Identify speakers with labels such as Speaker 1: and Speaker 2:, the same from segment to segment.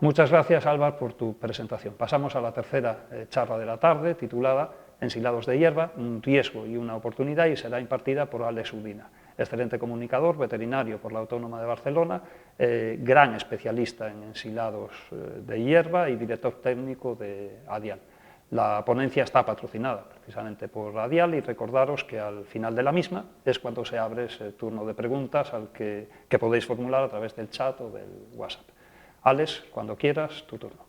Speaker 1: Muchas gracias, Álvaro, por tu presentación. Pasamos a la tercera charla de la tarde, titulada Ensilados de hierba, un riesgo y una oportunidad, y será impartida por Alex Udina, excelente comunicador, veterinario por la Autónoma de Barcelona, gran especialista en ensilados de hierba y director técnico de Adial. La ponencia está patrocinada precisamente por Adial, y recordaros que al final de la misma es cuando se abre ese turno de preguntas que podéis formular a través del chat o del WhatsApp. Alex, cuando quieras, tu turno.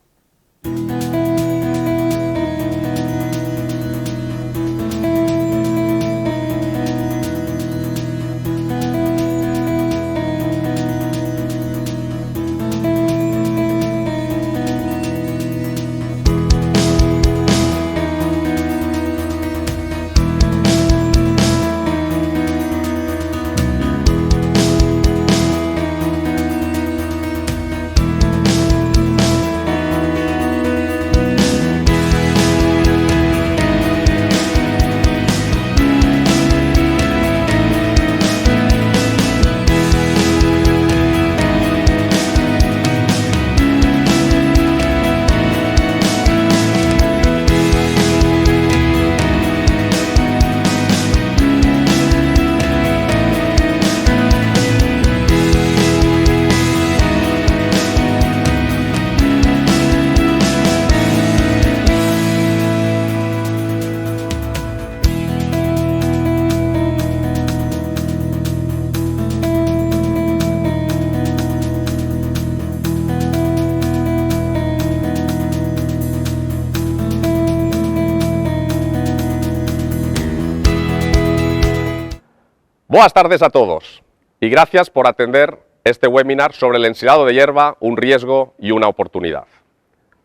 Speaker 2: Buenas tardes a todos y gracias por atender este webinar sobre el ensilado de hierba, un riesgo y una oportunidad.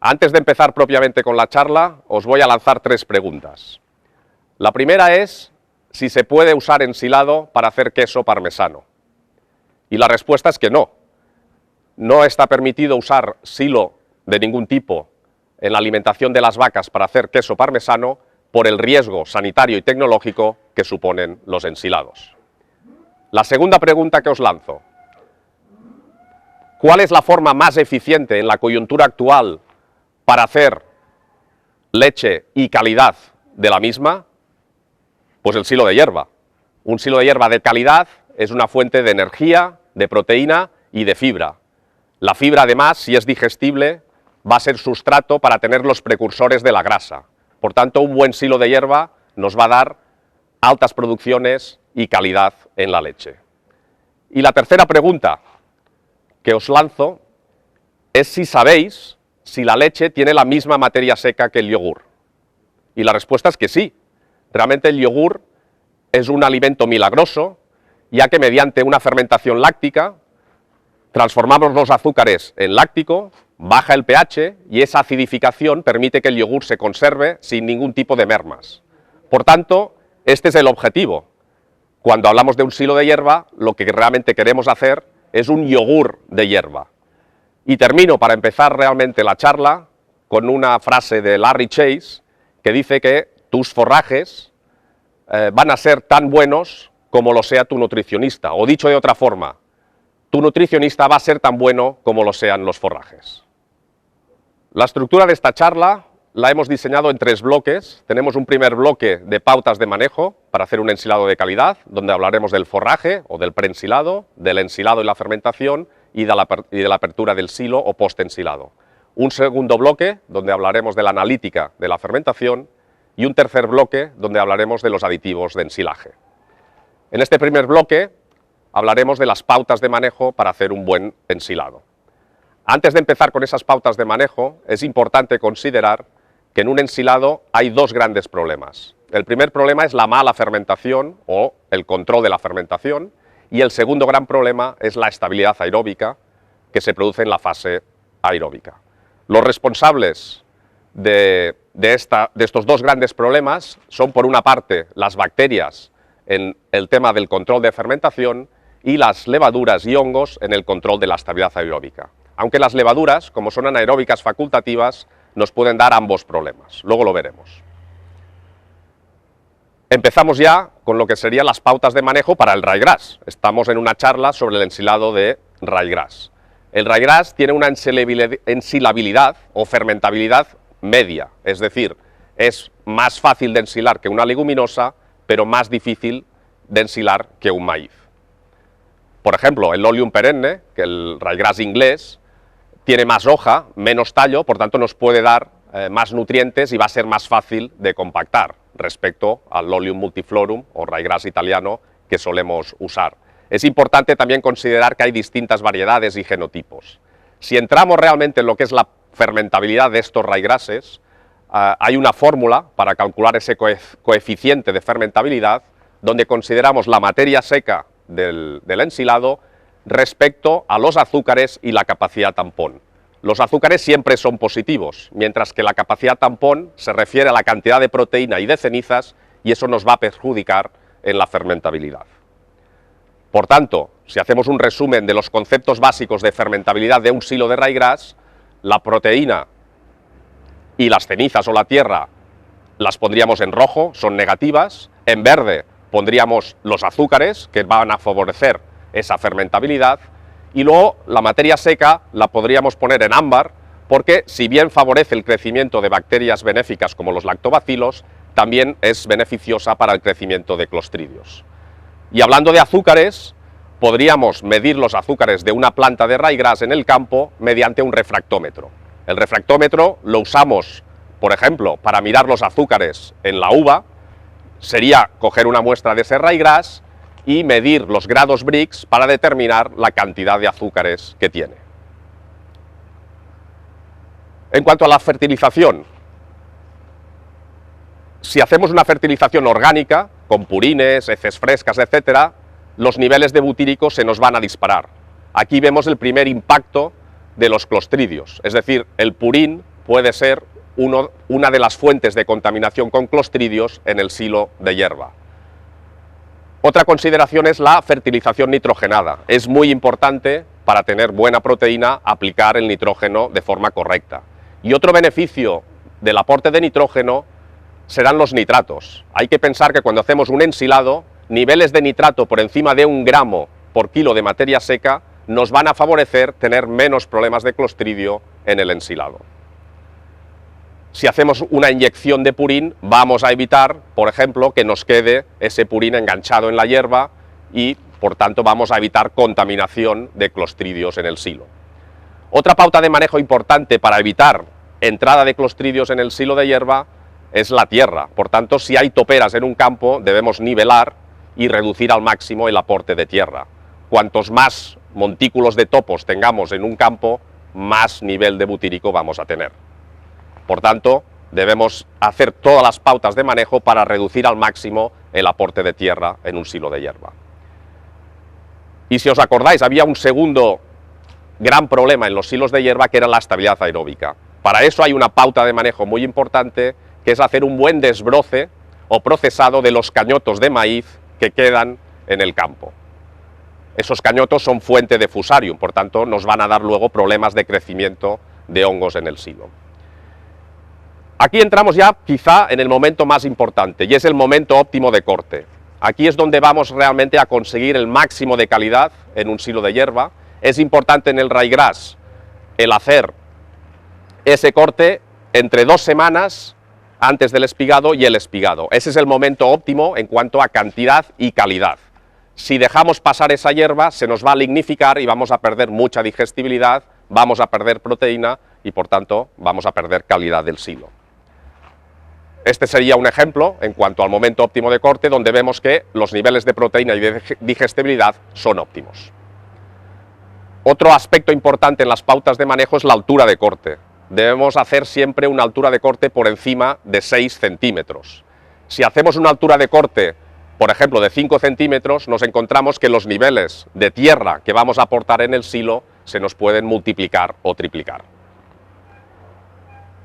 Speaker 2: Antes de empezar propiamente con la charla, os voy a lanzar tres preguntas. La primera es si se puede usar ensilado para hacer queso parmesano. Y la respuesta es que no. No está permitido usar silo de ningún tipo en la alimentación de las vacas para hacer queso parmesano por el riesgo sanitario y tecnológico que suponen los ensilados. La segunda pregunta que os lanzo: ¿cuál es la forma más eficiente en la coyuntura actual para hacer leche y calidad de la misma? Pues el silo de hierba. Un silo de hierba de calidad es una fuente de energía, de proteína y de fibra. La fibra, además, si es digestible, va a ser sustrato para tener los precursores de la grasa. Por tanto, un buen silo de hierba nos va a dar altas producciones y calidad en la leche. Y la tercera pregunta que os lanzo es si sabéis si la leche tiene la misma materia seca que el yogur. Y la respuesta es que sí. Realmente el yogur es un alimento milagroso, ya que mediante una fermentación láctica transformamos los azúcares en láctico, baja el pH y esa acidificación permite que el yogur se conserve sin ningún tipo de mermas. Por tanto, este es el objetivo. Cuando hablamos de un silo de hierba, lo que realmente queremos hacer es un yogur de hierba. Y termino, para empezar realmente la charla, con una frase de Larry Chase, que dice que tus forrajes van a ser tan buenos como lo sea tu nutricionista. O dicho de otra forma, tu nutricionista va a ser tan bueno como lo sean los forrajes. La estructura de esta charla la hemos diseñado en tres bloques. Tenemos un primer bloque de pautas de manejo para hacer un ensilado de calidad, donde hablaremos del forraje o del preensilado, del ensilado y la fermentación y de la apertura del silo o postensilado. Un segundo bloque donde hablaremos de la analítica de la fermentación y un tercer bloque donde hablaremos de los aditivos de ensilaje. En este primer bloque hablaremos de las pautas de manejo para hacer un buen ensilado. Antes de empezar con esas pautas de manejo, es importante considerar que en un ensilado hay dos grandes problemas. El primer problema es la mala fermentación o el control de la fermentación, y el segundo gran problema es la estabilidad aeróbica que se produce en la fase aeróbica. Los responsables de estos dos grandes problemas son, por una parte, las bacterias en el tema del control de fermentación y las levaduras y hongos en el control de la estabilidad aeróbica. Aunque las levaduras, como son anaeróbicas facultativas, nos pueden dar ambos problemas. Luego lo veremos. Empezamos ya con lo que serían las pautas de manejo para el ryegrass. Estamos en una charla sobre el ensilado de ryegrass. El ryegrass tiene una ensilabilidad o fermentabilidad media, es decir, es más fácil de ensilar que una leguminosa, pero más difícil de ensilar que un maíz. Por ejemplo, el Lolium perenne, que el ryegrass inglés, tiene más hoja, menos tallo, por tanto nos puede dar más nutrientes y va a ser más fácil de compactar respecto al Lolium multiflorum o ryegrass italiano que solemos usar. Es importante también considerar que hay distintas variedades y genotipos. Si entramos realmente en lo que es la fermentabilidad de estos ryegrasses, hay una fórmula para calcular ese coeficiente de fermentabilidad donde consideramos la materia seca del ensilado respecto a los azúcares y la capacidad tampón. Los azúcares siempre son positivos, mientras que la capacidad tampón se refiere a la cantidad de proteína y de cenizas y eso nos va a perjudicar en la fermentabilidad. Por tanto, si hacemos un resumen de los conceptos básicos de fermentabilidad de un silo de ryegrass, la proteína y las cenizas o la tierra las pondríamos en rojo, son negativas, en verde pondríamos los azúcares que van a favorecer esa fermentabilidad y luego la materia seca la podríamos poner en ámbar porque si bien favorece el crecimiento de bacterias benéficas como los lactobacilos, también es beneficiosa para el crecimiento de clostridios. Y hablando de azúcares, podríamos medir los azúcares de una planta de ryegrass en el campo mediante un refractómetro. El refractómetro lo usamos, por ejemplo, para mirar los azúcares en la uva, sería coger una muestra de ese ryegrass y medir los grados Brix para determinar la cantidad de azúcares que tiene. En cuanto a la fertilización, si hacemos una fertilización orgánica, con purines, heces frescas, etc., los niveles de butírico se nos van a disparar. Aquí vemos el primer impacto de los clostridios, es decir, el purín puede ser una de las fuentes de contaminación con clostridios en el silo de hierba. Otra consideración es la fertilización nitrogenada. Es muy importante para tener buena proteína aplicar el nitrógeno de forma correcta. Y otro beneficio del aporte de nitrógeno serán los nitratos. Hay que pensar que cuando hacemos un ensilado, niveles de nitrato por encima de 1 gramo por kilo de materia seca nos van a favorecer tener menos problemas de clostridio en el ensilado. Si hacemos una inyección de purín, vamos a evitar, por ejemplo, que nos quede ese purín enganchado en la hierba y, por tanto, vamos a evitar contaminación de clostridios en el silo. Otra pauta de manejo importante para evitar entrada de clostridios en el silo de hierba es la tierra. Por tanto, si hay toperas en un campo, debemos nivelar y reducir al máximo el aporte de tierra. Cuantos más montículos de topos tengamos en un campo, más nivel de butírico vamos a tener. Por tanto, debemos hacer todas las pautas de manejo para reducir al máximo el aporte de tierra en un silo de hierba. Y si os acordáis, había un segundo gran problema en los silos de hierba que era la estabilidad aeróbica. Para eso hay una pauta de manejo muy importante, que es hacer un buen desbroce o procesado de los cañotos de maíz que quedan en el campo. Esos cañotos son fuente de fusarium, por tanto nos van a dar luego problemas de crecimiento de hongos en el silo. Aquí entramos ya quizá en el momento más importante y es el momento óptimo de corte. Aquí es donde vamos realmente a conseguir el máximo de calidad en un silo de hierba. Es importante en el ryegrass el hacer ese corte entre 2 semanas antes del espigado y el espigado. Ese es el momento óptimo en cuanto a cantidad y calidad. Si dejamos pasar esa hierba, se nos va a lignificar y vamos a perder mucha digestibilidad, vamos a perder proteína y por tanto vamos a perder calidad del silo. Este sería un ejemplo en cuanto al momento óptimo de corte, donde vemos que los niveles de proteína y de digestibilidad son óptimos. Otro aspecto importante en las pautas de manejo es la altura de corte. Debemos hacer siempre una altura de corte por encima de 6 centímetros. Si hacemos una altura de corte, por ejemplo, de 5 centímetros, nos encontramos que los niveles de tierra que vamos a aportar en el silo se nos pueden multiplicar o triplicar.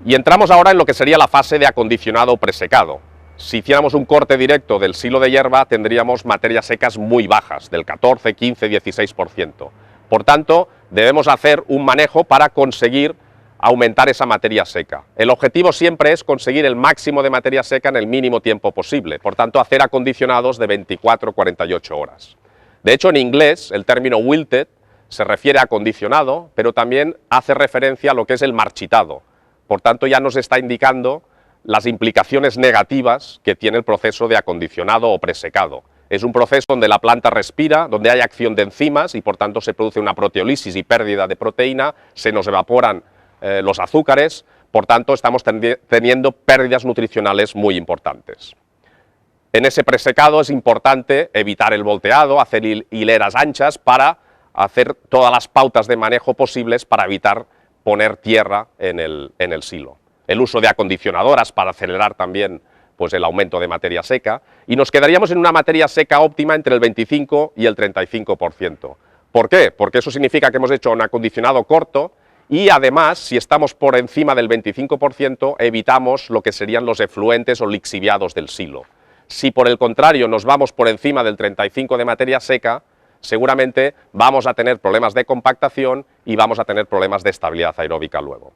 Speaker 2: Y entramos ahora en lo que sería la fase de acondicionado o presecado. Si hiciéramos un corte directo del silo de hierba, tendríamos materias secas muy bajas, del 14, 15, 16%. Por tanto, debemos hacer un manejo para conseguir aumentar esa materia seca. El objetivo siempre es conseguir el máximo de materia seca en el mínimo tiempo posible, por tanto hacer acondicionados de 24-48 horas. De hecho, en inglés el término wilted se refiere a acondicionado, pero también hace referencia a lo que es el marchitado. Por tanto, ya nos está indicando las implicaciones negativas que tiene el proceso de acondicionado o presecado. Es un proceso donde la planta respira, donde hay acción de enzimas y por tanto se produce una proteólisis y pérdida de proteína, se nos evaporan los azúcares, por tanto estamos teniendo pérdidas nutricionales muy importantes. En ese presecado es importante evitar el volteado, hacer hileras anchas para hacer todas las pautas de manejo posibles para evitar poner tierra en el silo. El uso de acondicionadoras para acelerar también pues, el aumento de materia seca, y nos quedaríamos en una materia seca óptima entre el 25 y el 35%. ¿Por qué? Porque eso significa que hemos hecho un acondicionado corto y además, si estamos por encima del 25%, evitamos lo que serían los efluentes o lixiviados del silo. Si por el contrario nos vamos por encima del 35% de materia seca, seguramente vamos a tener problemas de compactación y vamos a tener problemas de estabilidad aeróbica luego.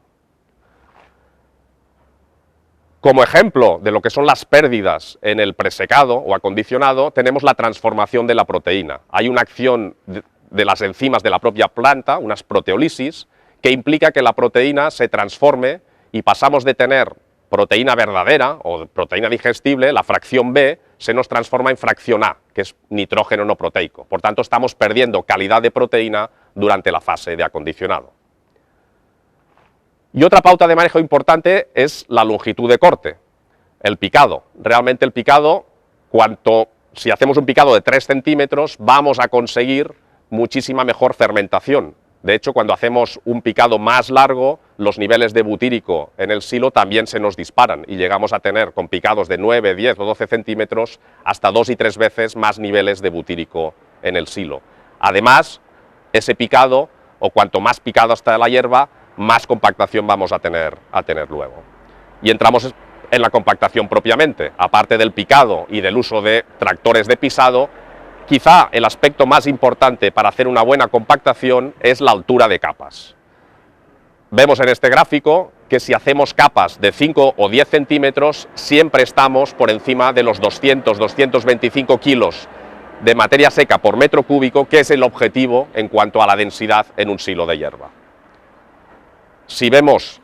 Speaker 2: Como ejemplo de lo que son las pérdidas en el presecado o acondicionado, tenemos la transformación de la proteína. Hay una acción de las enzimas de la propia planta, unas proteólisis, que implica que la proteína se transforme y pasamos de tener proteína verdadera o proteína digestible, la fracción B, se nos transforma en fracción A, que es nitrógeno no proteico. Por tanto, estamos perdiendo calidad de proteína durante la fase de acondicionado. Y otra pauta de manejo importante es la longitud de corte, el picado. Realmente el picado, si hacemos un picado de 3 centímetros, vamos a conseguir muchísima mejor fermentación. De hecho, cuando hacemos un picado más largo, los niveles de butírico en el silo también se nos disparan y llegamos a tener con picados de 9, 10 o 12 centímetros hasta 2 y 3 veces más niveles de butírico en el silo. Además, ese picado, o cuanto más picado está la hierba, más compactación vamos a tener luego. Y entramos en la compactación propiamente. Aparte del picado y del uso de tractores de pisado, quizá el aspecto más importante para hacer una buena compactación es la altura de capas. Vemos en este gráfico que si hacemos capas de 5 o 10 centímetros, siempre estamos por encima de los 200-225 kilos de materia seca por metro cúbico, que es el objetivo en cuanto a la densidad en un silo de hierba. Si vemos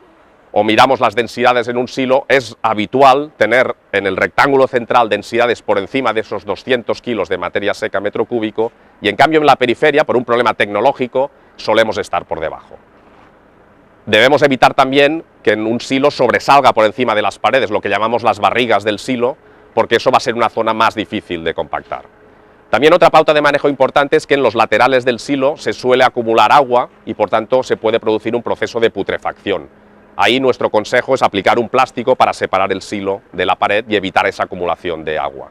Speaker 2: o miramos las densidades en un silo, es habitual tener en el rectángulo central densidades por encima de esos 200 kilos de materia seca metro cúbico, y en cambio en la periferia, por un problema tecnológico, solemos estar por debajo. Debemos evitar también que en un silo sobresalga por encima de las paredes, lo que llamamos las barrigas del silo, porque eso va a ser una zona más difícil de compactar. También otra pauta de manejo importante es que en los laterales del silo se suele acumular agua y por tanto se puede producir un proceso de putrefacción. Ahí nuestro consejo es aplicar un plástico para separar el silo de la pared y evitar esa acumulación de agua.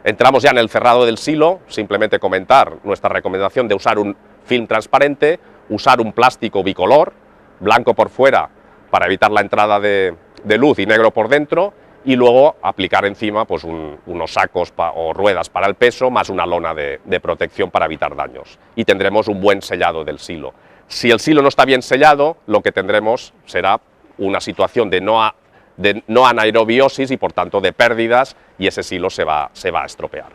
Speaker 2: Entramos ya en el cerrado del silo, simplemente comentar nuestra recomendación de usar un film transparente, usar un plástico bicolor, blanco por fuera para evitar la entrada de luz y negro por dentro, y luego aplicar encima pues, unos sacos o ruedas para el peso, más una lona de protección para evitar daños. Y tendremos un buen sellado del silo. Si el silo no está bien sellado, lo que tendremos será una situación de no anaerobiosis y por tanto de pérdidas, y ese silo se va a estropear.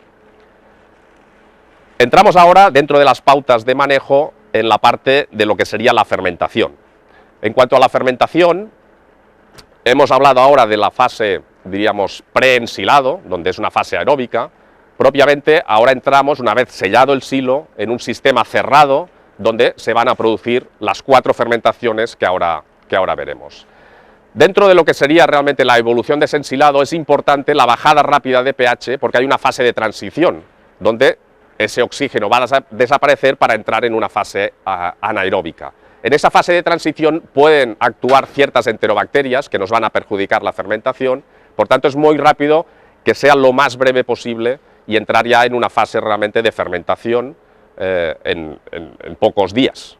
Speaker 2: Entramos ahora dentro de las pautas de manejo en la parte de lo que sería la fermentación. En cuanto a la fermentación, hemos hablado ahora de la fase, diríamos, preensilado, donde es una fase aeróbica. Propiamente ahora entramos, una vez sellado el silo, en un sistema cerrado donde se van a producir las 4 fermentaciones que ahora veremos. Dentro de lo que sería realmente la evolución de ese ensilado es importante la bajada rápida de pH, porque hay una fase de transición donde ese oxígeno va a desaparecer para entrar en una fase anaeróbica. En esa fase de transición pueden actuar ciertas enterobacterias que nos van a perjudicar la fermentación, por tanto es muy rápido que sea lo más breve posible y entrar ya en una fase realmente de fermentación en pocos días.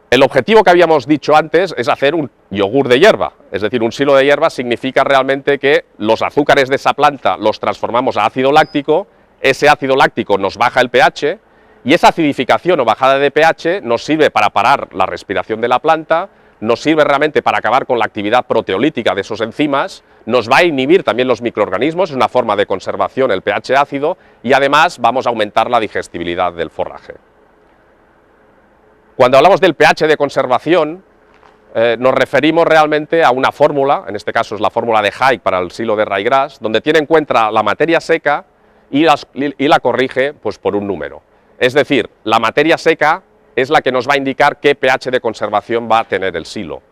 Speaker 2: El objetivo que habíamos dicho antes es hacer un yogur de hierba, es decir, un silo de hierba significa realmente que los azúcares de esa planta los transformamos a ácido láctico, ese ácido láctico nos baja el pH, y esa acidificación o bajada de pH nos sirve para parar la respiración de la planta, nos sirve realmente para acabar con la actividad proteolítica de esos enzimas, nos va a inhibir también los microorganismos, es una forma de conservación el pH ácido, y además vamos a aumentar la digestibilidad del forraje. Cuando hablamos del pH de conservación, nos referimos realmente a una fórmula, en este caso es la fórmula de Hayek para el silo de ryegrass, donde tiene en cuenta la materia seca y la corrige pues, por un número. Es decir, la materia seca es la que nos va a indicar qué pH de conservación va a tener el silo.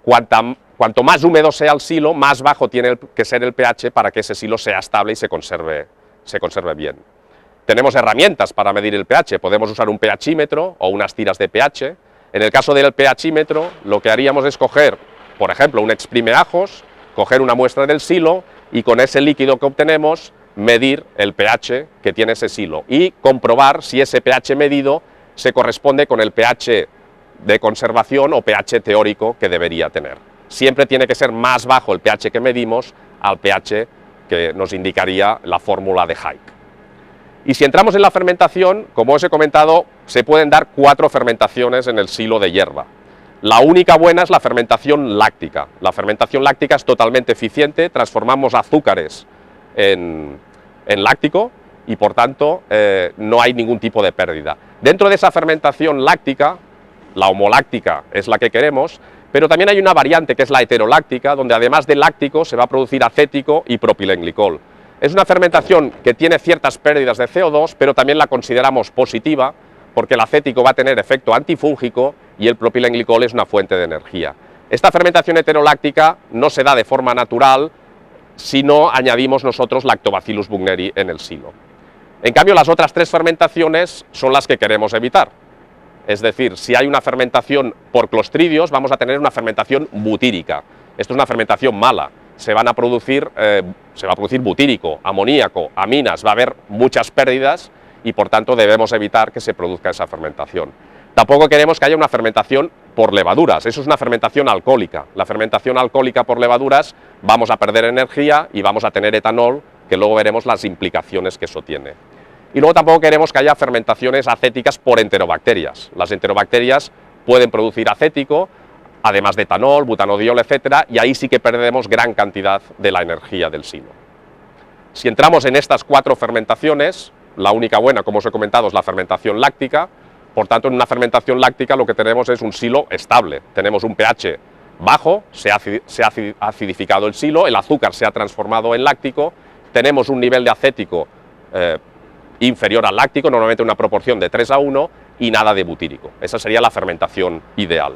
Speaker 2: Cuanto más húmedo sea el silo, más bajo tiene que ser el pH para que ese silo sea estable y se conserve bien. Tenemos herramientas para medir el pH, podemos usar un pHímetro o unas tiras de pH. En el caso del pHímetro, lo que haríamos es coger, por ejemplo, un exprimeajos, coger una muestra del silo y con ese líquido que obtenemos, medir el pH que tiene ese silo y comprobar si ese pH medido se corresponde con el pH de conservación o pH teórico que debería tener. Siempre tiene que ser más bajo el pH que medimos al pH que nos indicaría la fórmula de Hayek. Y si entramos en la fermentación, como os he comentado, se pueden dar 4 fermentaciones en el silo de hierba. La única buena es la fermentación láctica. La fermentación láctica es totalmente eficiente, transformamos azúcares en láctico y por tanto no hay ningún tipo de pérdida. Dentro de esa fermentación láctica, la homoláctica es la que queremos, pero también hay una variante que es la heteroláctica, donde además de láctico se va a producir acético y propilenglicol. Es una fermentación que tiene ciertas pérdidas de CO2, pero también la consideramos positiva, porque el acético va a tener efecto antifúngico y el propilenglicol es una fuente de energía. Esta fermentación heteroláctica no se da de forma natural si no añadimos nosotros Lactobacillus buchneri en el silo. En cambio, las otras 3 fermentaciones son las que queremos evitar. Es decir, si hay una fermentación por clostridios, vamos a tener una fermentación butírica. Esto es una fermentación mala. Se va a producir butírico, amoníaco, aminas, va a haber muchas pérdidas y por tanto debemos evitar que se produzca esa fermentación. Tampoco queremos que haya una fermentación por levaduras, eso es una fermentación alcohólica. La fermentación alcohólica por levaduras vamos a perder energía y vamos a tener etanol, que luego veremos las implicaciones que eso tiene. Y luego tampoco queremos que haya fermentaciones acéticas por enterobacterias. Las enterobacterias pueden producir acético, además de etanol, butanodiol, etcétera, y ahí sí que perdemos gran cantidad de la energía del silo. Si entramos en estas 4 fermentaciones, la única buena, como os he comentado, es la fermentación láctica. Por tanto, en una fermentación láctica lo que tenemos es un silo estable. Tenemos un pH bajo, se ha acidificado el silo, el azúcar se ha transformado en láctico, tenemos un nivel de acético inferior al láctico, normalmente una proporción de 3:1, y nada de butírico. Esa sería la fermentación ideal.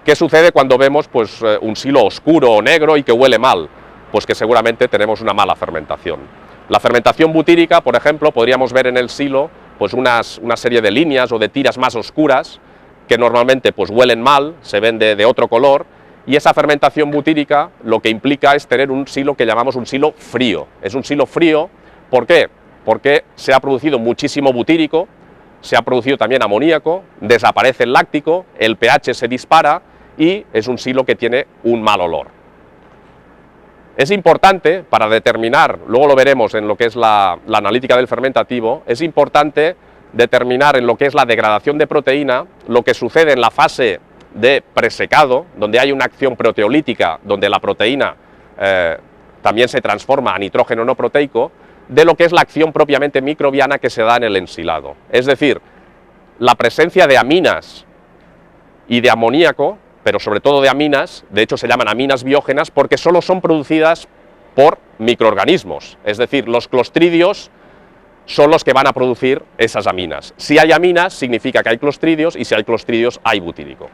Speaker 2: ¿Qué sucede cuando vemos pues, un silo oscuro o negro y que huele mal? Pues que seguramente tenemos una mala fermentación. La fermentación butírica, por ejemplo, podríamos ver en el silo pues, una serie de líneas o de tiras más oscuras que normalmente pues, huelen mal, se ven de otro color, y esa fermentación butírica lo que implica es tener un silo que llamamos un silo frío. Es un silo frío, ¿por qué? Porque se ha producido muchísimo butírico, se ha producido también amoníaco, desaparece el láctico, el pH se dispara y es un silo que tiene un mal olor. Es importante para determinar, luego lo veremos en lo que es la analítica del fermentativo, es importante determinar en lo que es la degradación de proteína lo que sucede en la fase de presecado, donde hay una acción proteolítica, donde la proteína también se transforma a nitrógeno no proteico, de lo que es la acción propiamente microbiana que se da en el ensilado. Es decir, la presencia de aminas y de amoníaco, pero sobre todo de aminas, de hecho se llaman aminas biógenas porque solo son producidas por microorganismos, es decir, los clostridios son los que van a producir esas aminas. Si hay aminas significa que hay clostridios y si hay clostridios hay butírico.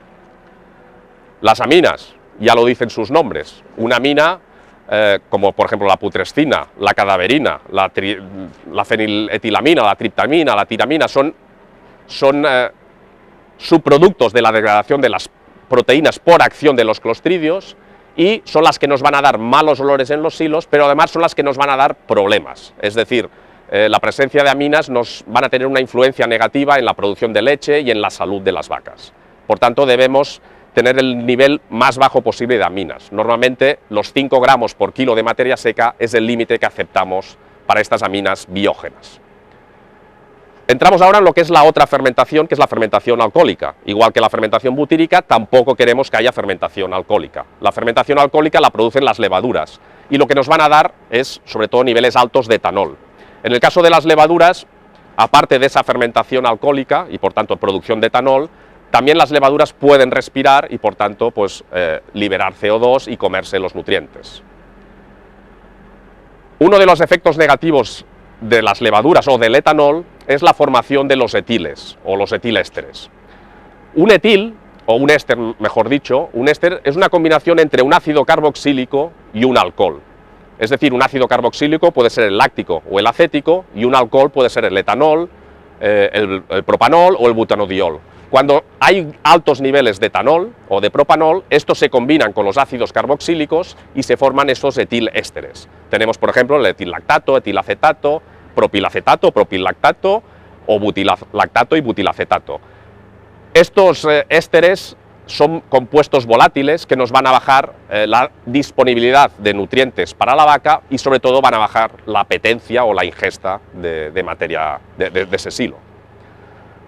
Speaker 2: Las aminas, ya lo dicen sus nombres, una amina como por ejemplo la putrescina, la cadaverina, la feniletilamina, la triptamina, la tiramina, son subproductos de la degradación de las proteínas por acción de los clostridios y son las que nos van a dar malos olores en los silos, pero además son las que nos van a dar problemas. Es decir, la presencia de aminas nos van a tener una influencia negativa en la producción de leche y en la salud de las vacas. Por tanto, debemos tener el nivel más bajo posible de aminas. Normalmente los 5 gramos por kilo de materia seca es el límite que aceptamos para estas aminas biógenas. Entramos ahora en lo que es la otra fermentación, que es la fermentación alcohólica. Igual que la fermentación butírica, tampoco queremos que haya fermentación alcohólica. La fermentación alcohólica la producen las levaduras y lo que nos van a dar es, sobre todo, niveles altos de etanol. En el caso de las levaduras, aparte de esa fermentación alcohólica y por tanto producción de etanol, también las levaduras pueden respirar y por tanto pues, liberar CO2 y comerse los nutrientes. Uno de los efectos negativos de las levaduras o del etanol es la formación de los etiles o los etilésteres. Un etil, o un éster mejor dicho, un éster es una combinación entre un ácido carboxílico y un alcohol. Es decir, un ácido carboxílico puede ser el láctico o el acético y un alcohol puede ser el etanol, el propanol o el butanodiol. Cuando hay altos niveles de etanol o de propanol, estos se combinan con los ácidos carboxílicos y se forman esos etilésteres. Tenemos, por ejemplo, el etilactato, etilacetato, propilacetato, propilactato o butilactato y butilacetato. Estos ésteres son compuestos volátiles que nos van a bajar la disponibilidad de nutrientes para la vaca y sobre todo van a bajar la apetencia o la ingesta de materia de ese silo.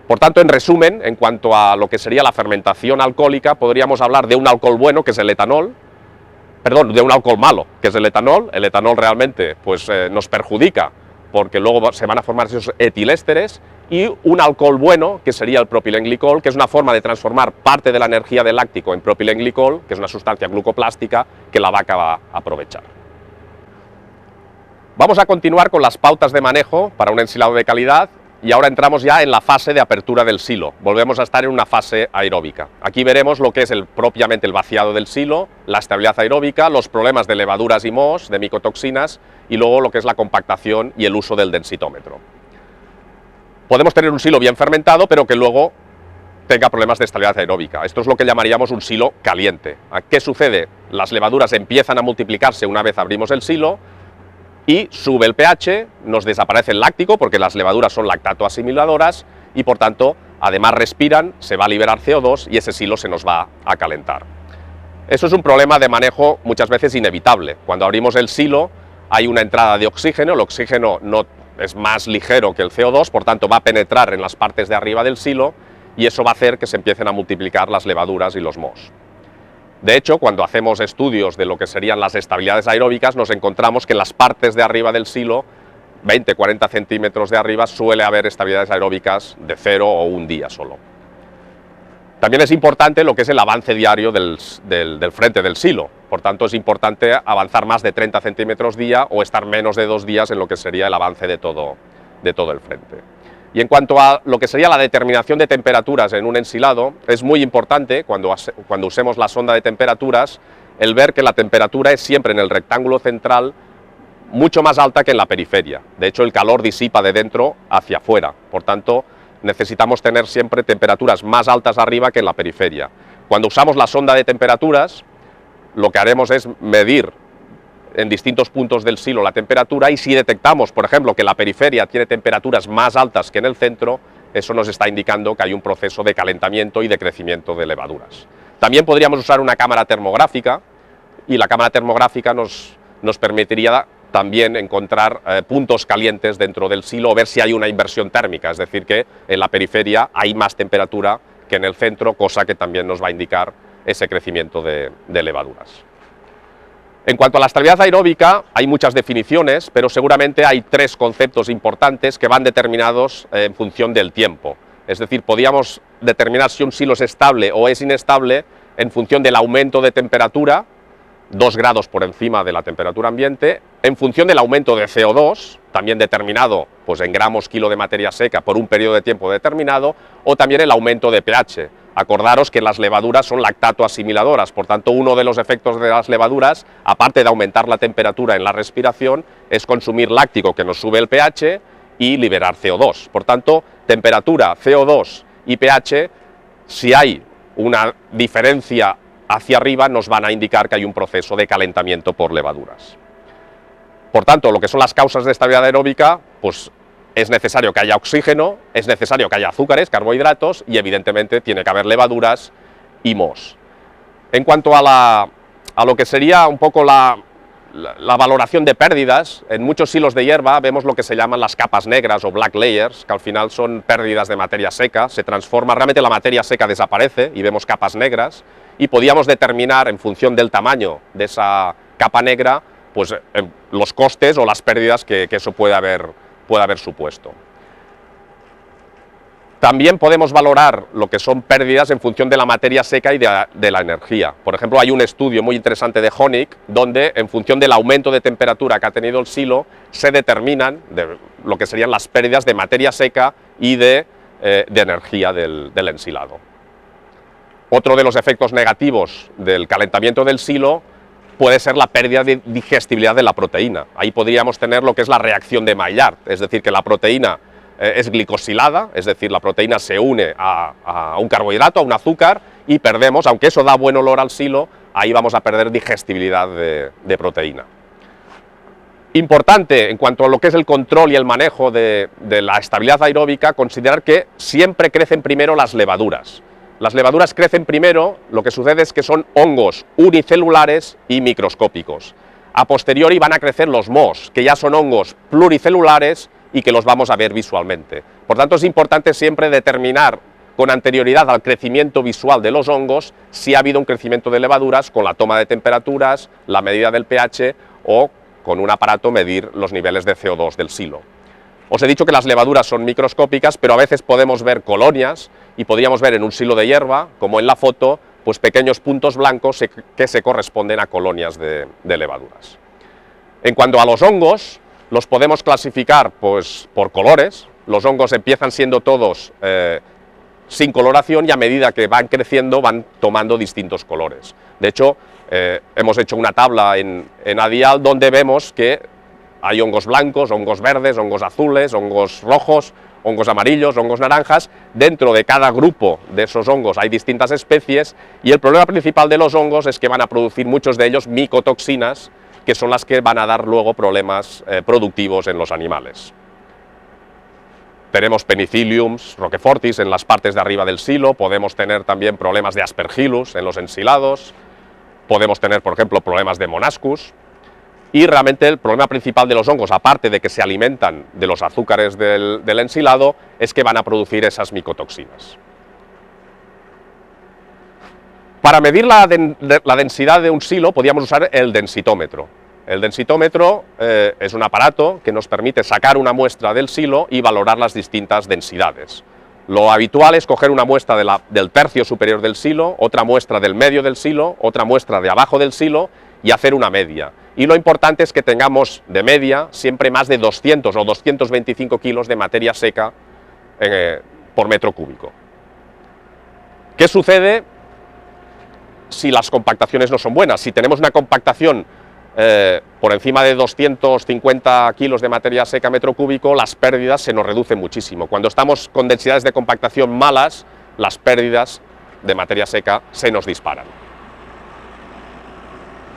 Speaker 2: Por tanto, en resumen, en cuanto a lo que sería la fermentación alcohólica, podríamos hablar de un alcohol bueno, que es el etanol, perdón, de un alcohol malo, que es el etanol. El etanol realmente pues, nos perjudica porque luego se van a formar esos etilésteres, y un alcohol bueno, que sería el propilenglicol, que es una forma de transformar parte de la energía del láctico en propilenglicol, que es una sustancia glucoplástica que la vaca va a aprovechar. Vamos a continuar con las pautas de manejo para un ensilado de calidad. Y ahora entramos ya en la fase de apertura del silo. Volvemos a estar en una fase aeróbica. Aquí veremos lo que es propiamente el vaciado del silo, la estabilidad aeróbica, los problemas de levaduras y mohos, de micotoxinas, y luego lo que es la compactación y el uso del densitómetro. Podemos tener un silo bien fermentado, pero que luego tenga problemas de estabilidad aeróbica. Esto es lo que llamaríamos un silo caliente. ¿Qué sucede? Las levaduras empiezan a multiplicarse una vez abrimos el silo, y sube el pH, nos desaparece el láctico porque las levaduras son lactato asimiladoras y por tanto además respiran, se va a liberar CO2 y ese silo se nos va a calentar. Eso es un problema de manejo muchas veces inevitable. Cuando abrimos el silo hay una entrada de oxígeno, el oxígeno no es más ligero que el CO2, por tanto va a penetrar en las partes de arriba del silo y eso va a hacer que se empiecen a multiplicar las levaduras y los mohos. De hecho, cuando hacemos estudios de lo que serían las estabilidades aeróbicas, nos encontramos que en las partes de arriba del silo, 20-40 centímetros de arriba, suele haber estabilidades aeróbicas de 0 o 1 día solo. También es importante lo que es el avance diario del frente del silo. Por tanto, es importante avanzar más de 30 centímetros día o estar menos de 2 días en lo que sería el avance de todo el frente. Y en cuanto a lo que sería la determinación de temperaturas en un ensilado, es muy importante, cuando usemos la sonda de temperaturas, el ver que la temperatura es siempre en el rectángulo central mucho más alta que en la periferia. De hecho, el calor disipa de dentro hacia afuera. Por tanto, necesitamos tener siempre temperaturas más altas arriba que en la periferia. Cuando usamos la sonda de temperaturas, lo que haremos es medir en distintos puntos del silo la temperatura, y si detectamos, por ejemplo, que la periferia tiene temperaturas más altas que en el centro, eso nos está indicando que hay un proceso de calentamiento y de crecimiento de levaduras. También podríamos usar una cámara termográfica, y la cámara termográfica nos permitiría también encontrar puntos calientes dentro del silo o ver si hay una inversión térmica, es decir, que en la periferia hay más temperatura que en el centro, cosa que también nos va a indicar ese crecimiento de levaduras. En cuanto a la estabilidad aeróbica, hay muchas definiciones, pero seguramente hay 3 conceptos importantes que van determinados en función del tiempo. Es decir, podríamos determinar si un silo es estable o es inestable en función del aumento de temperatura, 2 grados por encima de la temperatura ambiente, en función del aumento de CO2, también determinado pues, en gramos kilo de materia seca por un periodo de tiempo determinado, o también el aumento de pH. Acordaros que las levaduras son lactato asimiladoras, por tanto uno de los efectos de las levaduras, aparte de aumentar la temperatura en la respiración, es consumir láctico que nos sube el pH y liberar CO2. Por tanto, temperatura, CO2 y pH, si hay una diferencia hacia arriba, nos van a indicar que hay un proceso de calentamiento por levaduras. Por tanto, lo que son las causas de estabilidad aeróbica, pues es necesario que haya oxígeno, es necesario que haya azúcares, carbohidratos y evidentemente tiene que haber levaduras y mohos. En cuanto a lo que sería un poco la valoración de pérdidas, en muchos silos de hierba vemos lo que se llaman las capas negras o black layers, que al final son pérdidas de materia seca, se transforma, realmente la materia seca desaparece y vemos capas negras, y podíamos determinar en función del tamaño de esa capa negra pues, los costes o las pérdidas que eso puede haber supuesto. También podemos valorar lo que son pérdidas en función de la materia seca y de la energía. Por ejemplo, hay un estudio muy interesante de Honig, donde en función del aumento de temperatura que ha tenido el silo, se determinan lo que serían las pérdidas de materia seca y de energía del ensilado. Otro de los efectos negativos del calentamiento del silo puede ser la pérdida de digestibilidad de la proteína. Ahí podríamos tener lo que es la reacción de Maillard, es decir, que la proteína es glicosilada, es decir, la proteína se une a un carbohidrato, a un azúcar, y perdemos, aunque eso da buen olor al silo, ahí vamos a perder digestibilidad de proteína. Importante en cuanto a lo que es el control y el manejo de la estabilidad aeróbica, considerar que siempre crecen primero las levaduras. Las levaduras crecen primero, lo que sucede es que son hongos unicelulares y microscópicos. A posteriori van a crecer los mohos, que ya son hongos pluricelulares y que los vamos a ver visualmente. Por tanto, es importante siempre determinar con anterioridad al crecimiento visual de los hongos si ha habido un crecimiento de levaduras con la toma de temperaturas, la medida del pH o con un aparato medir los niveles de CO2 del silo. Os he dicho que las levaduras son microscópicas, pero a veces podemos ver colonias y podríamos ver en un silo de hierba, como en la foto, pues pequeños puntos blancos que se corresponden a colonias de levaduras. En cuanto a los hongos, los podemos clasificar pues, por colores. Los hongos empiezan siendo todos sin coloración y a medida que van creciendo van tomando distintos colores. De hecho, hemos hecho una tabla en ADIAL donde vemos que hay hongos blancos, hongos verdes, hongos azules, hongos rojos, hongos amarillos, hongos naranjas. Dentro de cada grupo de esos hongos hay distintas especies y el problema principal de los hongos es que van a producir muchos de ellos micotoxinas, que son las que van a dar luego problemas productivos en los animales. Tenemos Penicilliums roquefortis en las partes de arriba del silo, podemos tener también problemas de Aspergillus en los ensilados, podemos tener, por ejemplo, problemas de Monascus, y realmente el problema principal de los hongos, aparte de que se alimentan de los azúcares del ensilado, es que van a producir esas micotoxinas. Para medir la densidad de un silo podríamos usar el densitómetro. El densitómetro es un aparato que nos permite sacar una muestra del silo y valorar las distintas densidades. Lo habitual es coger una muestra del tercio superior del silo, otra muestra del medio del silo, otra muestra de abajo del silo y hacer una media. Y lo importante es que tengamos de media siempre más de 200 o 225 kilos de materia seca por metro cúbico. ¿Qué sucede si las compactaciones no son buenas? Si tenemos una compactación por encima de 250 kilos de materia seca metro cúbico, las pérdidas se nos reducen muchísimo. Cuando estamos con densidades de compactación malas, las pérdidas de materia seca se nos disparan.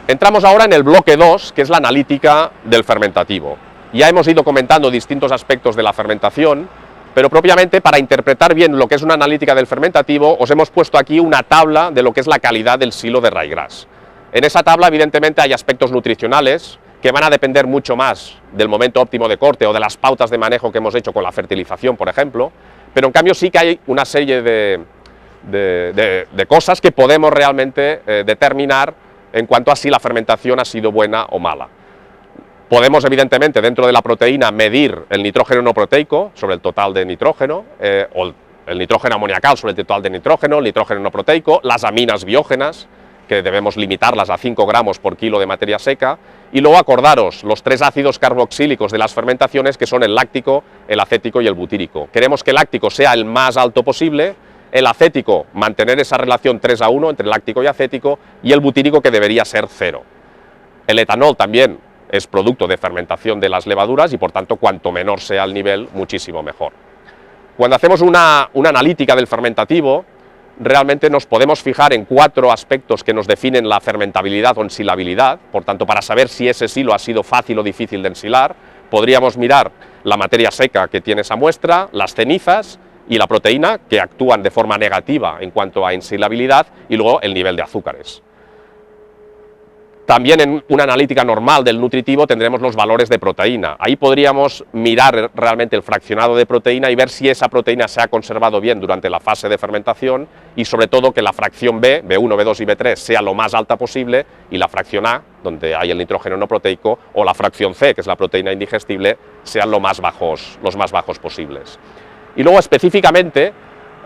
Speaker 2: Entramos ahora en el bloque 2, que es la analítica del fermentativo. Ya hemos ido comentando distintos aspectos de la fermentación, pero propiamente para interpretar bien lo que es una analítica del fermentativo, os hemos puesto aquí una tabla de lo que es la calidad del silo de Ryegrass. En esa tabla, evidentemente, hay aspectos nutricionales que van a depender mucho más del momento óptimo de corte o de las pautas de manejo que hemos hecho con la fertilización, por ejemplo, pero en cambio sí que hay una serie de cosas que podemos realmente determinar en cuanto a si la fermentación ha sido buena o mala. Podemos, evidentemente, dentro de la proteína, medir el nitrógeno no proteico sobre el total de nitrógeno, o el nitrógeno amoniacal sobre el total de nitrógeno, el nitrógeno no proteico, las aminas biógenas, que debemos limitarlas a 5 gramos por kilo de materia seca, y luego acordaros los 3 ácidos carboxílicos de las fermentaciones, que son el láctico, el acético y el butírico. Queremos que el láctico sea el más alto posible, el acético mantener esa relación 3:1 entre láctico y acético, y el butírico que debería ser 0. El etanol también es producto de fermentación de las levaduras y por tanto cuanto menor sea el nivel, muchísimo mejor. Cuando hacemos una analítica del fermentativo, realmente nos podemos fijar en 4 aspectos que nos definen la fermentabilidad o ensilabilidad. Por tanto, para saber si ese silo ha sido fácil o difícil de ensilar, podríamos mirar la materia seca que tiene esa muestra, las cenizas y la proteína, que actúan de forma negativa en cuanto a ensilabilidad, y luego el nivel de azúcares. También en una analítica normal del nutritivo tendremos los valores de proteína. Ahí podríamos mirar realmente el fraccionado de proteína y ver si esa proteína se ha conservado bien durante la fase de fermentación, y sobre todo que la fracción B, B1, B2 y B3 sea lo más alta posible, y la fracción A, donde hay el nitrógeno no proteico, o la fracción C, que es la proteína indigestible, sean los más bajos posibles. Y luego específicamente,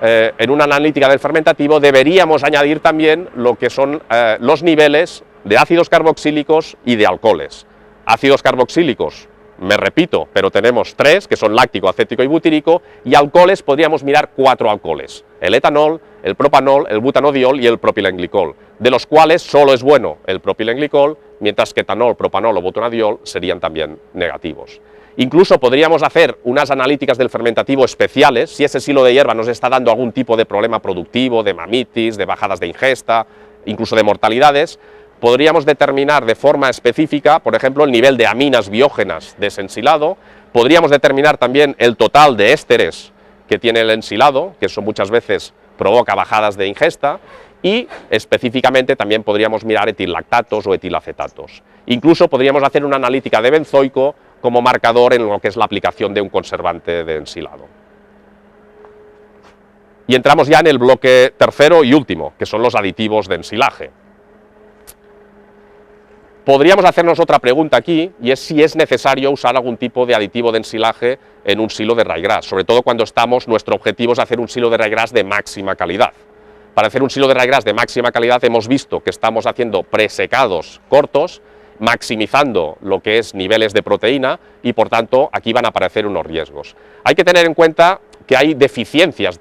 Speaker 2: en una analítica del fermentativo, deberíamos añadir también lo que son los niveles de ácidos carboxílicos y de alcoholes. Ácidos carboxílicos, me repito, pero tenemos 3, que son láctico, acético y butírico, y alcoholes podríamos mirar 4 alcoholes: el etanol, el propanol, el butanodiol y el propilenglicol, de los cuales solo es bueno el propilenglicol, mientras que etanol, propanol o butanodiol serían también negativos. Incluso podríamos hacer unas analíticas del fermentativo especiales, si ese silo de hierba nos está dando algún tipo de problema productivo, de mamitis, de bajadas de ingesta, incluso de mortalidades. Podríamos determinar de forma específica, por ejemplo, el nivel de aminas biógenas de ese ensilado. Podríamos determinar también el total de ésteres que tiene el ensilado, que eso muchas veces provoca bajadas de ingesta, y específicamente también podríamos mirar etillactatos o etilacetatos. Incluso podríamos hacer una analítica de benzoico como marcador en lo que es la aplicación de un conservante de ensilado. Y entramos ya en el bloque tercero y último, que son los aditivos de ensilaje. Podríamos hacernos otra pregunta aquí, y es si es necesario usar algún tipo de aditivo de ensilaje en un silo de ryegrass, sobre todo cuando nuestro objetivo es hacer un silo de ryegrass de máxima calidad. Para hacer un silo de ryegrass de máxima calidad hemos visto que estamos haciendo presecados cortos, maximizando lo que es niveles de proteína, y por tanto aquí van a aparecer unos riesgos. Hay que tener en cuenta que hay deficiencias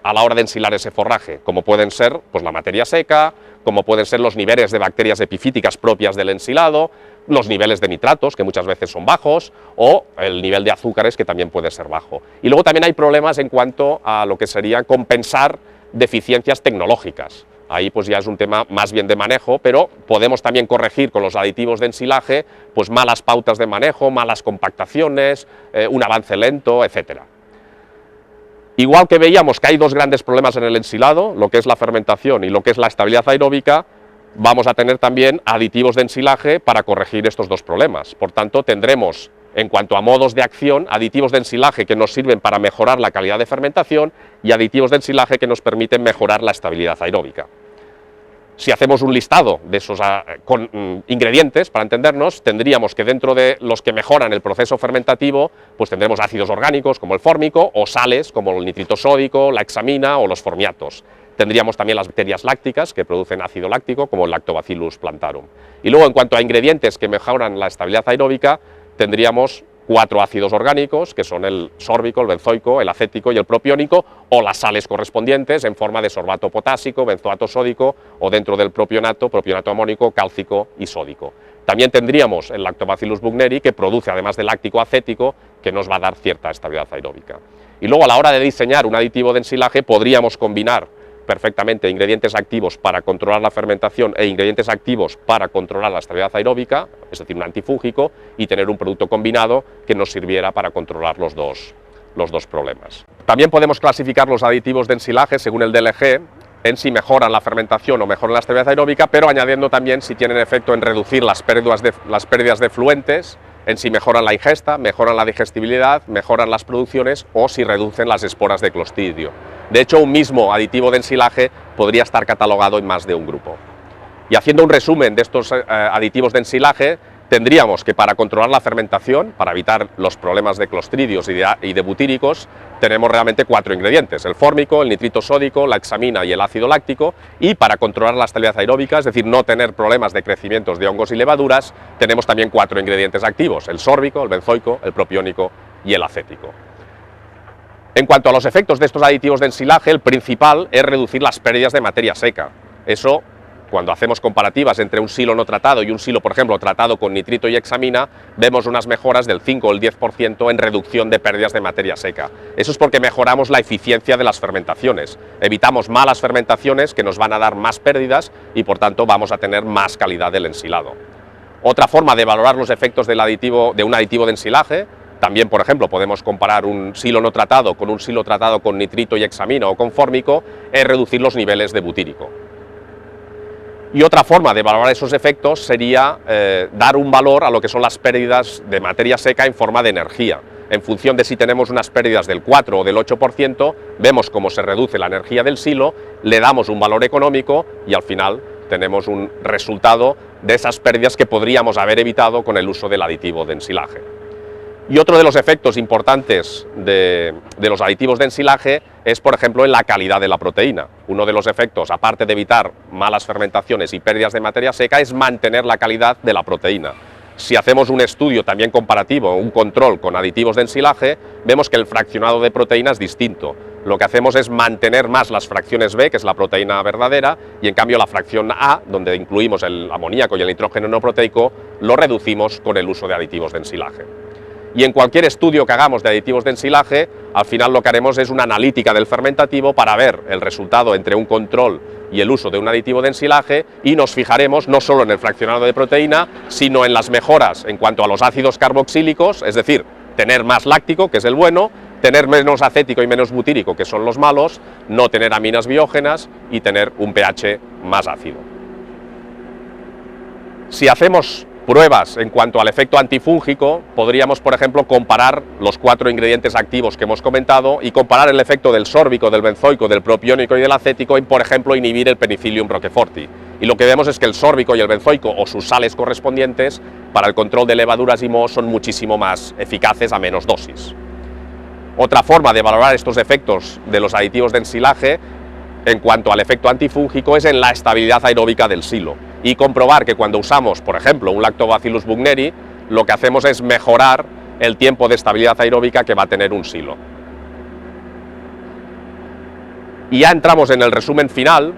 Speaker 2: a la hora de ensilar ese forraje, como pueden ser pues, la materia seca, como pueden ser los niveles de bacterias epifíticas propias del ensilado, los niveles de nitratos, que muchas veces son bajos, o el nivel de azúcares, que también puede ser bajo. Y luego también hay problemas en cuanto a lo que sería compensar deficiencias tecnológicas. Ahí pues ya es un tema más bien de manejo, pero podemos también corregir con los aditivos de ensilaje pues malas pautas de manejo, malas compactaciones, un avance lento, etcétera. Igual que veíamos que hay dos grandes problemas en el ensilado, lo que es la fermentación y lo que es la estabilidad aeróbica, vamos a tener también aditivos de ensilaje para corregir estos dos problemas. Por tanto, tendremos, en cuanto a modos de acción, aditivos de ensilaje que nos sirven para mejorar la calidad de fermentación y aditivos de ensilaje que nos permiten mejorar la estabilidad aeróbica. Si hacemos un listado de esos ingredientes, para entendernos, tendríamos que dentro de los que mejoran el proceso fermentativo, pues tendremos ácidos orgánicos como el fórmico, o sales como el nitrito sódico, la hexamina o los formiatos. Tendríamos también las bacterias lácticas que producen ácido láctico como el Lactobacillus plantarum. Y luego, en cuanto a ingredientes que mejoran la estabilidad aeróbica, tendríamos 4 ácidos orgánicos, que son el sórbico, el benzoico, el acético y el propiónico, o las sales correspondientes en forma de sorbato potásico, benzoato sódico, o dentro del propionato, propionato amónico, cálcico y sódico. También tendríamos el Lactobacillus buchneri, que produce, además del láctico acético, que nos va a dar cierta estabilidad aeróbica. Y luego, a la hora de diseñar un aditivo de ensilaje, podríamos combinar perfectamente ingredientes activos para controlar la fermentación e ingredientes activos para controlar la estabilidad aeróbica, es decir, un antifúngico, y tener un producto combinado que nos sirviera para controlar los dos problemas. También podemos clasificar los aditivos de ensilaje según el DLG en si mejoran la fermentación o mejoran la estabilidad aeróbica, pero añadiendo también si tienen efecto en reducir las pérdidas de fluentes, en si mejoran la ingesta, mejoran la digestibilidad, mejoran las producciones o si reducen las esporas de Clostridio. De hecho, un mismo aditivo de ensilaje podría estar catalogado en más de un grupo. Y haciendo un resumen de estos aditivos de ensilaje, tendríamos que para controlar la fermentación, para evitar los problemas de clostridios y de butíricos, tenemos realmente 4 ingredientes: el fórmico, el nitrito sódico, la hexamina y el ácido láctico. Y para controlar la estabilidad aeróbica, es decir, no tener problemas de crecimientos de hongos y levaduras, tenemos también 4 ingredientes activos: el sórbico, el benzoico, el propiónico y el acético. En cuanto a los efectos de estos aditivos de ensilaje, el principal es reducir las pérdidas de materia seca. Eso, cuando hacemos comparativas entre un silo no tratado y un silo, por ejemplo, tratado con nitrito y hexamina, vemos unas mejoras del 5 o el 10% en reducción de pérdidas de materia seca. Eso es porque mejoramos la eficiencia de las fermentaciones. Evitamos malas fermentaciones que nos van a dar más pérdidas y, por tanto, vamos a tener más calidad del ensilado. Otra forma de valorar los efectos de un aditivo de ensilaje, también, por ejemplo, podemos comparar un silo no tratado con un silo tratado con nitrito y hexamina o con fórmico, es reducir los niveles de butírico. Y otra forma de valorar esos efectos sería dar un valor a lo que son las pérdidas de materia seca en forma de energía. En función de si tenemos unas pérdidas del 4 o del 8%, vemos cómo se reduce la energía del silo, le damos un valor económico y al final tenemos un resultado de esas pérdidas que podríamos haber evitado con el uso del aditivo de ensilaje. Y otro de los efectos importantes de los aditivos de ensilaje es, por ejemplo, en la calidad de la proteína. Uno de los efectos, aparte de evitar malas fermentaciones y pérdidas de materia seca, es mantener la calidad de la proteína. Si hacemos un estudio también comparativo, un control con aditivos de ensilaje, vemos que el fraccionado de proteína es distinto. Lo que hacemos es mantener más las fracciones B, que es la proteína verdadera, y en cambio la fracción A, donde incluimos el amoníaco y el nitrógeno no proteico, lo reducimos con el uso de aditivos de ensilaje. Y en cualquier estudio que hagamos de aditivos de ensilaje, al final lo que haremos es una analítica del fermentativo para ver el resultado entre un control y el uso de un aditivo de ensilaje, y nos fijaremos no solo en el fraccionado de proteína, sino en las mejoras en cuanto a los ácidos carboxílicos, es decir, tener más láctico, que es el bueno, tener menos acético y menos butírico, que son los malos, no tener aminas biógenas y tener un pH más ácido. Si hacemos pruebas en cuanto al efecto antifúngico, podríamos, por ejemplo, comparar los 4 ingredientes activos que hemos comentado y comparar el efecto del sórbico, del benzoico, del propiónico y del acético en, por ejemplo, inhibir el Penicillium roqueforti. Y lo que vemos es que el sórbico y el benzoico, o sus sales correspondientes, para el control de levaduras y mohos son muchísimo más eficaces a menos dosis. Otra forma de valorar estos efectos de los aditivos de ensilaje en cuanto al efecto antifúngico es en la estabilidad aeróbica del silo, y comprobar que cuando usamos, por ejemplo, un Lactobacillus buchneri, lo que hacemos es mejorar el tiempo de estabilidad aeróbica que va a tener un silo. Y ya entramos en el resumen final,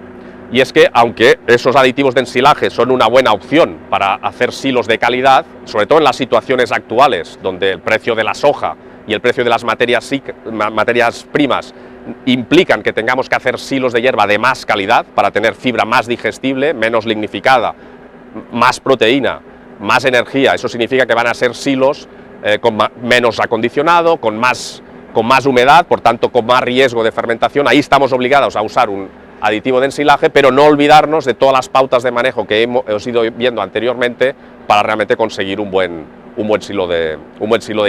Speaker 2: y es que aunque esos aditivos de ensilaje son una buena opción para hacer silos de calidad, sobre todo en las situaciones actuales, donde el precio de la soja y el precio de las materias primas implican que tengamos que hacer silos de hierba de más calidad para tener fibra más digestible, menos lignificada, más proteína, más energía. Eso significa que van a ser silos con menos acondicionado, con más humedad, por tanto con más riesgo de fermentación. Ahí estamos obligados a usar un aditivo de ensilaje, pero no olvidarnos de todas las pautas de manejo que hemos ido viendo anteriormente para realmente conseguir un buen silo de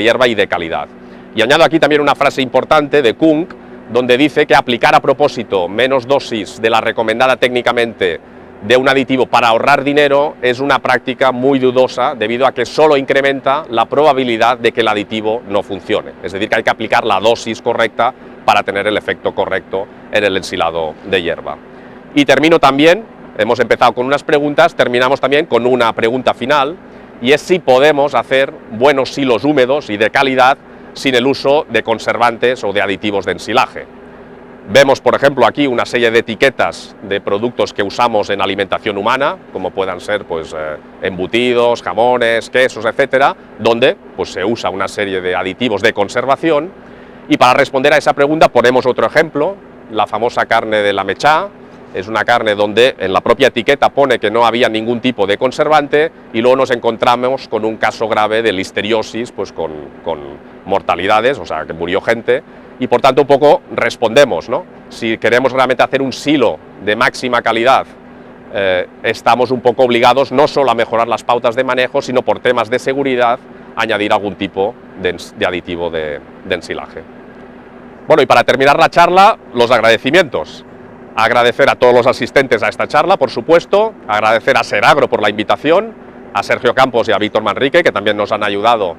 Speaker 2: hierba y de calidad. Y añado aquí también una frase importante de Kung, donde dice que aplicar a propósito menos dosis de la recomendada técnicamente de un aditivo para ahorrar dinero es una práctica muy dudosa, debido a que solo incrementa la probabilidad de que el aditivo no funcione. Es decir, que hay que aplicar la dosis correcta para tener el efecto correcto en el ensilado de hierba. Y termino también, hemos empezado con unas preguntas, terminamos también con una pregunta final, y es si podemos hacer buenos silos húmedos y de calidad sin el uso de conservantes o de aditivos de ensilaje. Vemos, por ejemplo, aquí una serie de etiquetas de productos que usamos en alimentación humana, como puedan ser embutidos, jamones, quesos, etcétera, donde se usa una serie de aditivos de conservación. Y para responder a esa pregunta ponemos otro ejemplo, la famosa carne de la mechá. Es una carne donde en la propia etiqueta pone que no había ningún tipo de conservante, y luego nos encontramos con un caso grave de listeriosis, con mortalidades, o sea, que murió gente, y por tanto un poco respondemos, ¿no? Si queremos realmente hacer un silo de máxima calidad, estamos un poco obligados no solo a mejorar las pautas de manejo, sino por temas de seguridad, añadir algún tipo de aditivo de ensilaje. Bueno, y para terminar la charla, los agradecimientos. Agradecer a todos los asistentes a esta charla, por supuesto, agradecer a Seragro por la invitación, a Sergio Campos y a Víctor Manrique, que también nos han ayudado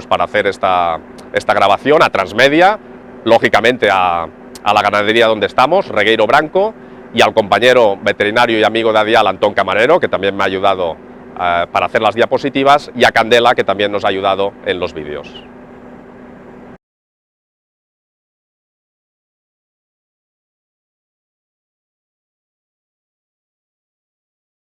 Speaker 2: para hacer esta grabación, a Transmedia, lógicamente a la ganadería donde estamos, Regueiro Branco, y al compañero veterinario y amigo de Adial, Antón Camarero, que también me ha ayudado para hacer las diapositivas, y a Candela, que también nos ha ayudado en los vídeos.